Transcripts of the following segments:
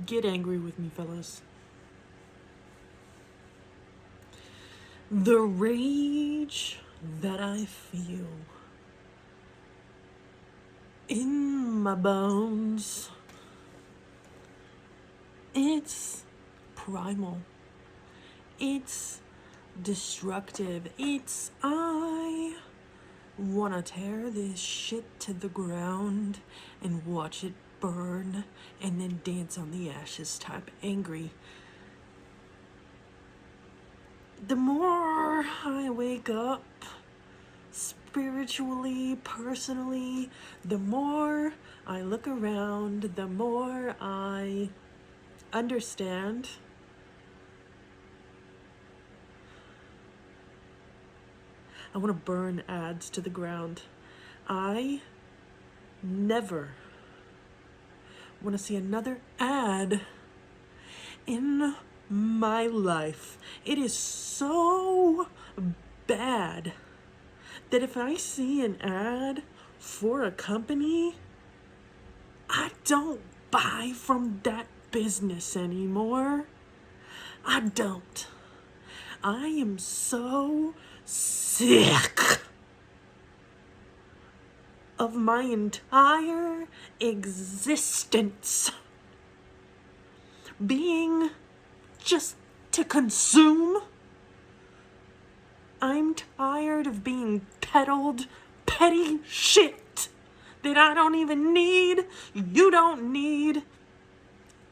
Get angry with me, fellas. The rage that I feel in my bones, it's primal. It's destructive. I wanna tear this shit to the ground and watch it burn and then dance on the ashes type angry. The more I wake up spiritually, personally, the more I look around, the more I understand I want to burn ads to the ground. I never want to see another ad in my life. It is so bad that if I see an ad for a company, I don't buy from that business anymore. I don't. I am so sick of my entire existence being just to consume. I'm tired of being peddled petty shit that I don't even need, you don't need.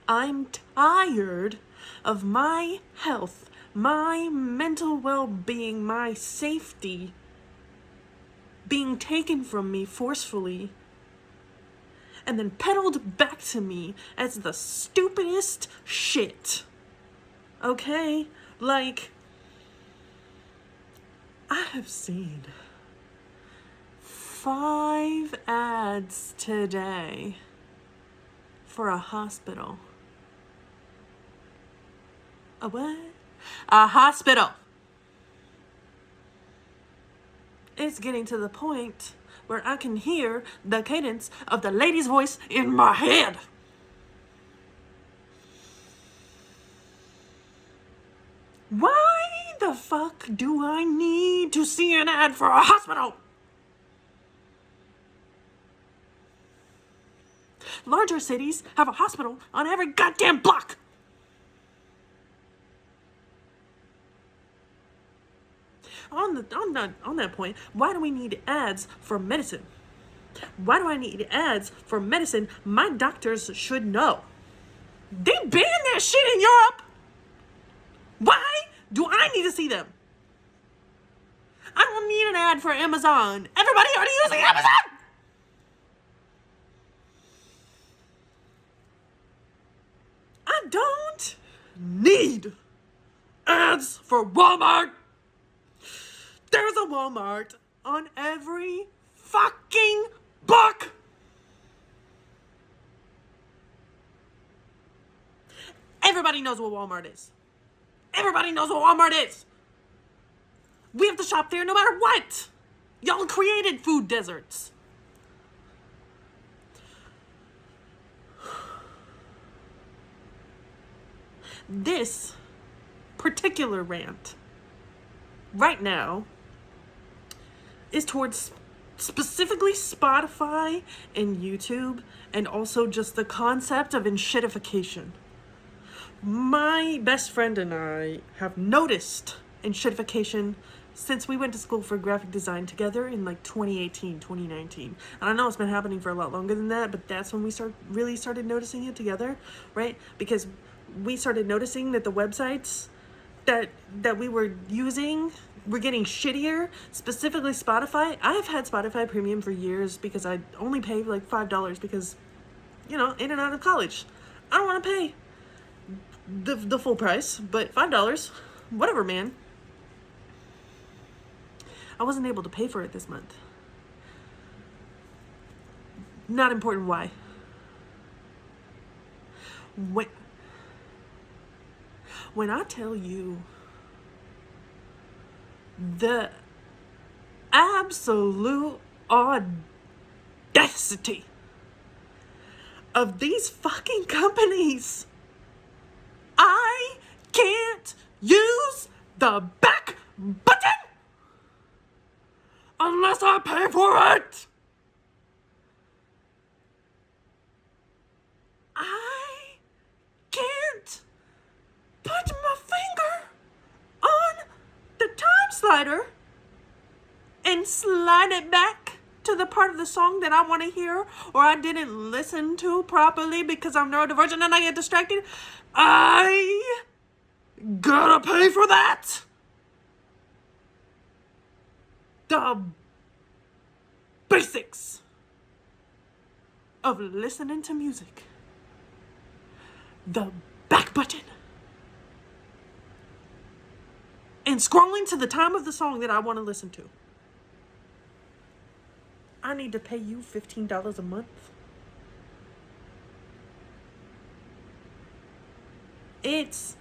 I'm tired of my health, my mental well-being, my safety being taken from me forcefully and then peddled back to me as the stupidest shit. Okay? Like, I have seen 5 ads today for a hospital. A what? A hospital. It's getting to the point where I can hear the cadence of the lady's voice in my head. Why the fuck do I need to see an ad for a hospital? Larger cities have a hospital on every goddamn block. On that point, why do we need ads for medicine? Why do I need ads for medicine my doctors should know? They banned that shit in Europe. Why do I need to see them? I don't need an ad for Amazon. Everybody already using Amazon. I don't need ads for Walmart. There's a Walmart on every fucking block. Everybody knows what Walmart is. Everybody knows what Walmart is. We have to shop there no matter what. Y'all created food deserts. This particular rant right now is towards specifically Spotify and YouTube, and also just the concept of enshittification. My best friend and I have noticed enshittification since we went to school for graphic design together in like 2018, 2019. And I know it's been happening for a lot longer than that, but that's when we really started noticing it together, right? Because we started noticing that the websites that we were using were getting shittier, specifically Spotify. I've had Spotify Premium for years because I only pay like $5 because, in and out of college. I don't want to pay the full price, but $5, whatever, man. I wasn't able to pay for it this month. Not important why. When I tell you the absolute audacity of these fucking companies can't use the back button unless I pay for it. I can't put my finger on the time slider and slide it back to the part of the song that I want to hear or I didn't listen to properly because I'm neurodivergent and I get distracted. I gotta pay for that. The basics of listening to music. The back button. And scrolling to the time of the song that I want to listen to. I need to pay you $15 a month. It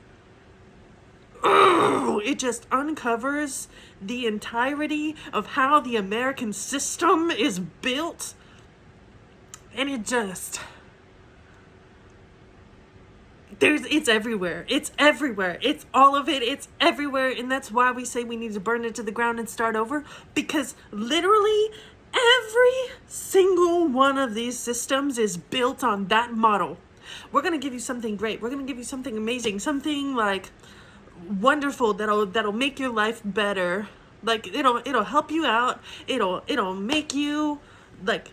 just uncovers the entirety of how the American system is built. And it's everywhere. It's everywhere. It's all of it. It's everywhere. And that's why we say we need to burn it to the ground and start over. Because literally every single one of these systems is built on that model. We're going to give you something great. We're going to give you something amazing. Something like wonderful that'll make your life better. Like it'll help you out. It'll make you like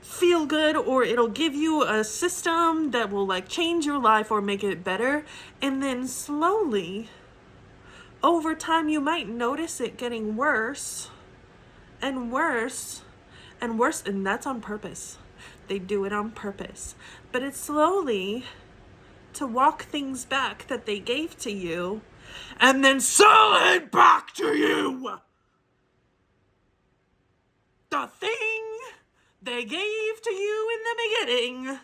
feel good, or it'll give you a system that will like change your life or make it better. And then slowly over time you might notice it getting worse and worse and worse, and that's on purpose. They do it on purpose. But it's slowly to walk things back that they gave to you and then sell it back to you. The thing they gave to you in the beginning,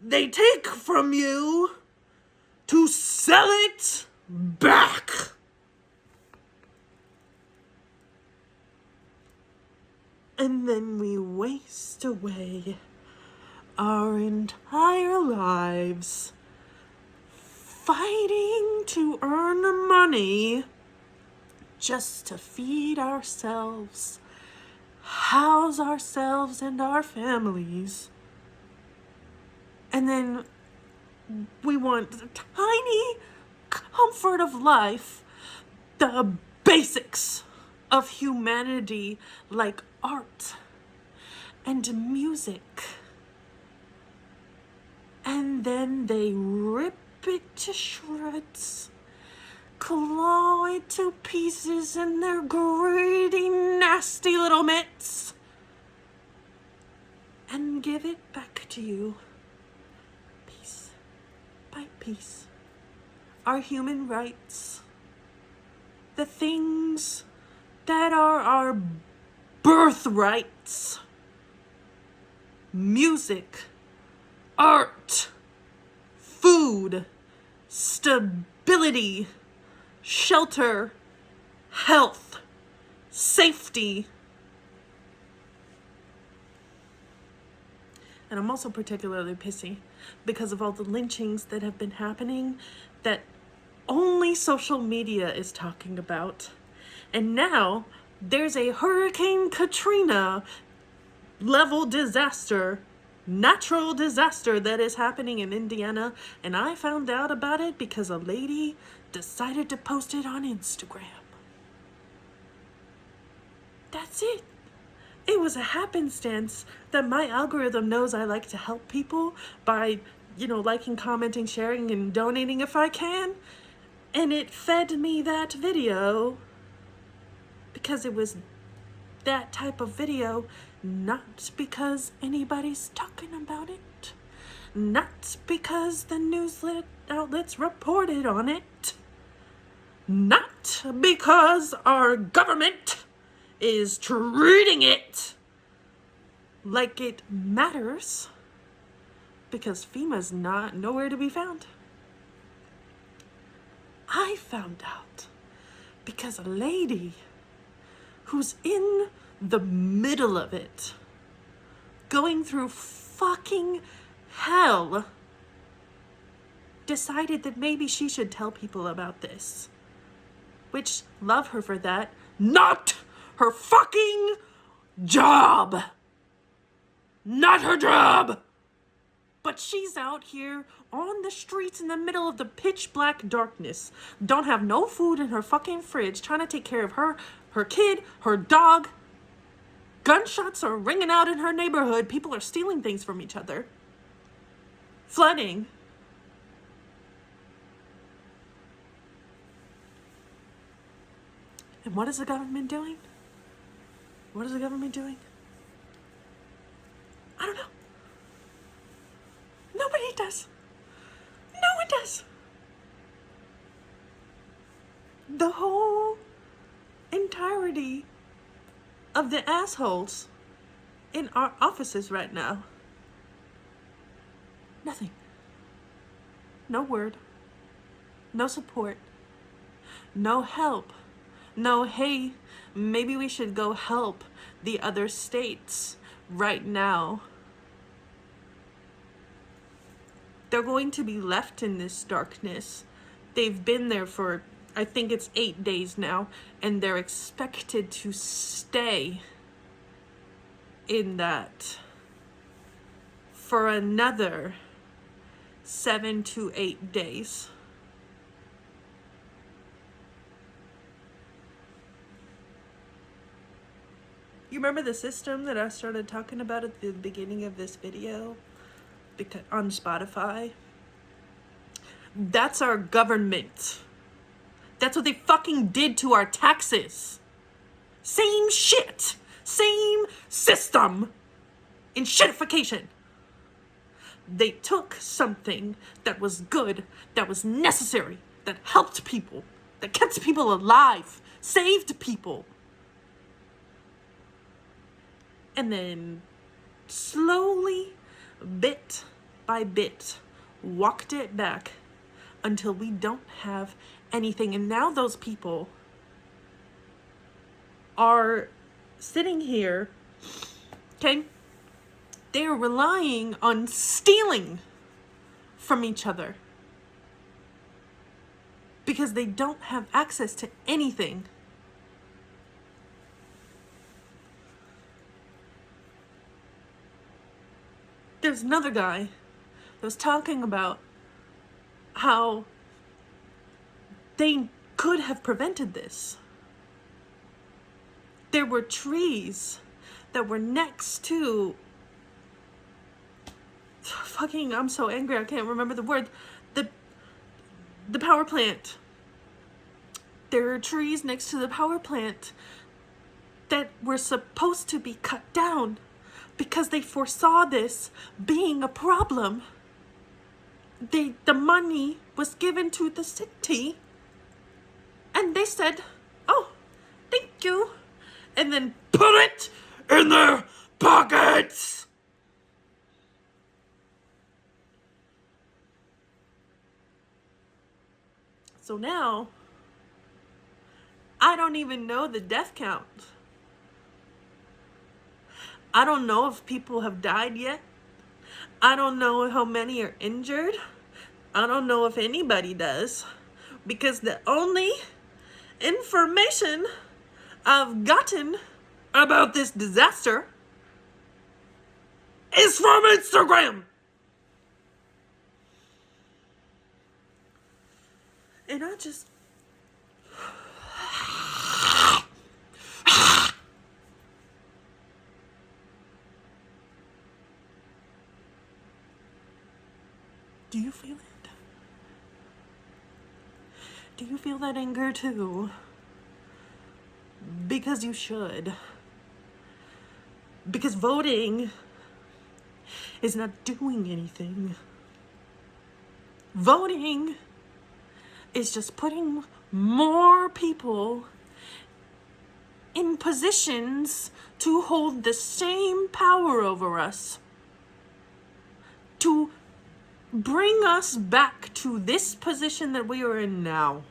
they take from you to sell it back. And then we waste away our entire lives fighting to earn money just to feed ourselves, house ourselves and our families. And then we want the tiny comfort of life, the basics of humanity like art and music. And then they rip it to shreds, claw it to pieces in their greedy, nasty little mitts, and give it back to you, piece by piece. Our human rights, the things that are our birthrights, music, art, food, stability, shelter, health, safety. And I'm also particularly pissy because of all the lynchings that have been happening that only social media is talking about. And now there's a Hurricane Katrina level disaster, natural disaster that is happening in Indiana. And I found out about it because a lady decided to post it on Instagram. That's it. It was a happenstance that my algorithm knows I like to help people by, liking, commenting, sharing, and donating if I can. And it fed me that video because it was that type of video, not because anybody's talking about it, not because the news outlets reported on it, not because our government is treating it like it matters, because FEMA's nowhere to be found. I found out because a lady who's in the middle of it, going through fucking hell, decided that maybe she should tell people about this. Which, love her for that. Not her fucking job! Not her job! But she's out here on the streets in the middle of the pitch black darkness. Don't have no food in her fucking fridge, trying to take care of her kid, her dog. Gunshots are ringing out in her neighborhood. People are stealing things from each other. Flooding. And what is the government doing? What is the government doing? I don't know. Nobody does. No one does. The whole entirety of the assholes in our offices right now. Nothing. No word. No support. No help. No, hey, maybe we should go help the other states right now. They're going to be left in this darkness. They've been there for, I think it's 8 days now, and they're expected to stay in that for another 7 to 8 days. You remember the system that I started talking about at the beginning of this video on Spotify? That's our government. That's what they fucking did to our taxes. Same shit. Same system. In shitification. They took something that was good, that was necessary, that helped people, that kept people alive, saved people. And then slowly, bit by bit, walked it back until we don't have anything. And now those people are sitting here, okay? They are relying on stealing from each other because they don't have access to anything. There's another guy that was talking about how they could have prevented this. There were trees that were next to I'm so angry I can't remember the word. The power plant. There are trees next to the power plant that were supposed to be cut down because they foresaw this being a problem. The money was given to the city and they said, oh, thank you, and then put it in their pockets. So now, I don't even know the death count. I don't know if people have died yet. I don't know how many are injured. I don't know if anybody does. Because the only information I've gotten about this disaster is from Instagram. And I just... Do you feel it? Do you feel that anger too? Because you should. Because voting is not doing anything. Voting is just putting more people in positions to hold the same power over us. To bring us back to this position that we are in now.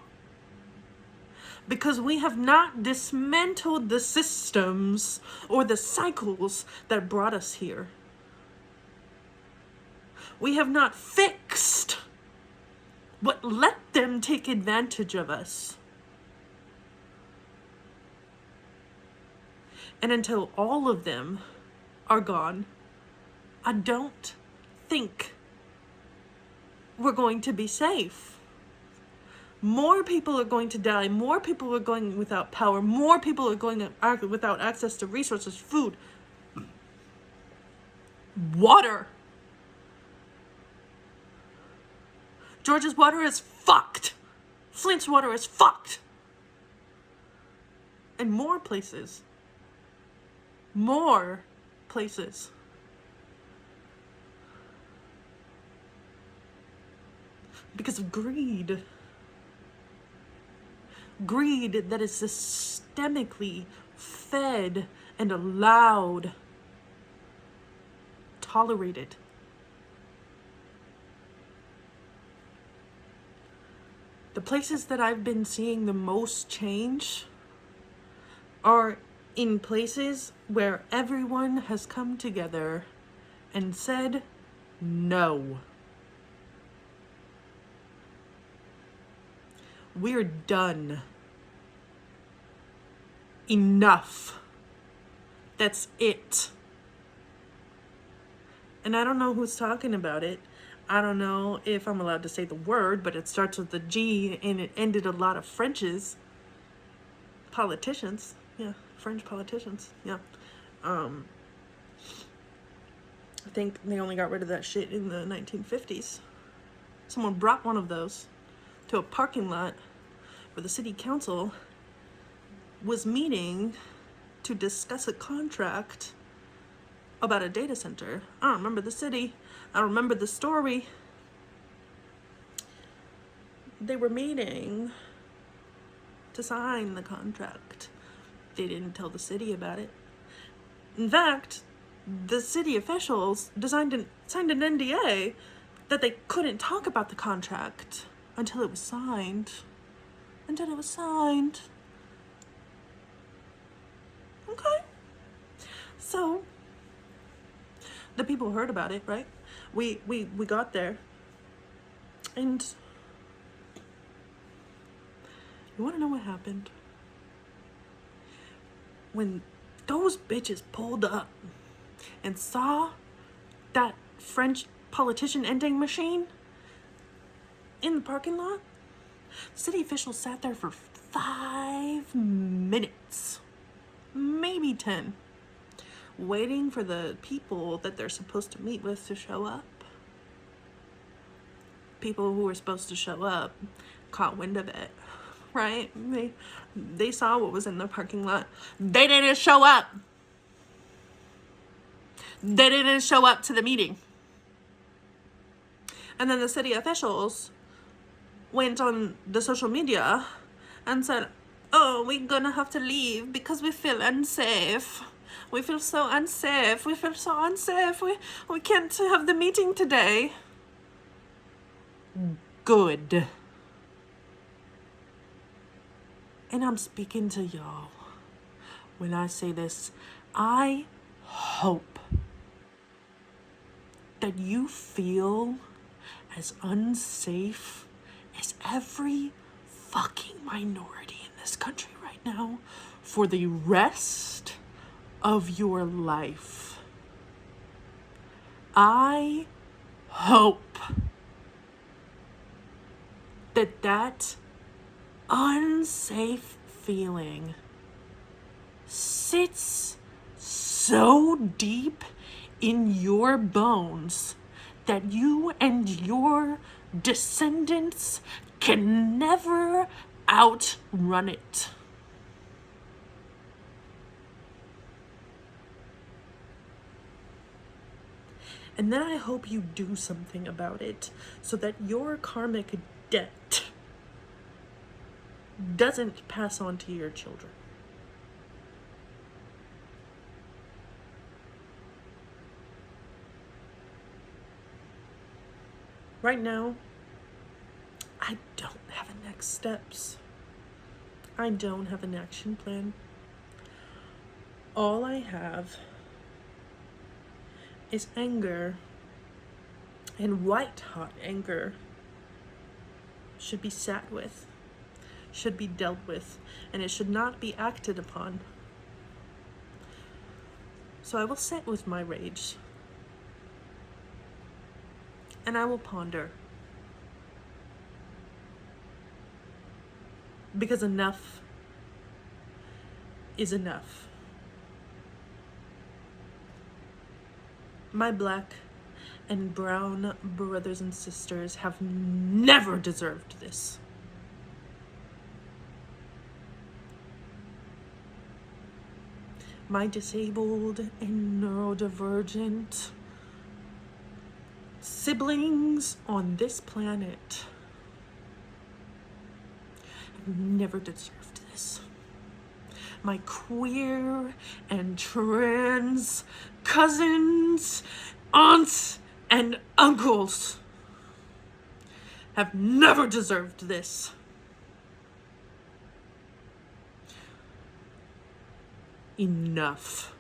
Because we have not dismantled the systems or the cycles that brought us here. We have not fixed but let them take advantage of us. And until all of them are gone, I don't think we're going to be safe. More people are going to die. More people are going without power. More people are going without access to resources, food, water. Georgia's water is fucked. Flint's water is fucked. And more places. More places. Because of greed. Greed that is systemically fed and allowed, tolerated. The places that I've been seeing the most change are in places where everyone has come together and said no. We're done. Enough. That's it. And I don't know who's talking about it. I don't know if I'm allowed to say the word, but it starts with a G and it ended a lot of French's. Politicians. Yeah, French politicians. Yeah. I think they only got rid of that shit in the 1950s. Someone brought one of those to a parking lot where the city council was meeting to discuss a contract about a data center. I don't remember the city. I don't remember the story. They were meeting to sign the contract. They didn't tell the city about it. In fact, the city officials signed an NDA that they couldn't talk about the contract until it was signed. Okay. So, the people heard about it, right? We got there. And you want to know what happened? When those bitches pulled up and saw that French politician ending machine in the parking lot, city officials sat there for 5 minutes, maybe 10, waiting for the people that they're supposed to meet with to show up. People who were supposed to show up caught wind of it, right? They saw what was in the parking lot. They didn't show up. They didn't show up to the meeting. And then the city officials went on the social media and said, oh, we're gonna have to leave because we feel unsafe. We feel so unsafe. We can't have the meeting today. Good. And I'm speaking to y'all when I say this. I hope that you feel as unsafe as every fucking minority in this country right now for the rest of your life. I hope that unsafe feeling sits so deep in your bones that you and your descendants can never outrun it. And then I hope you do something about it so that your karmic debt doesn't pass on to your children. Right now, I don't have a next steps. I don't have an action plan. All I have is anger, and white hot anger, should be sat with, should be dealt with, and it should not be acted upon. So I will sit with my rage, and I will ponder. Because enough is enough. My black and brown brothers and sisters have never deserved this. My disabled and neurodivergent siblings on this planet have never deserved this. My queer and trans cousins, aunts, and uncles have never deserved this. Enough.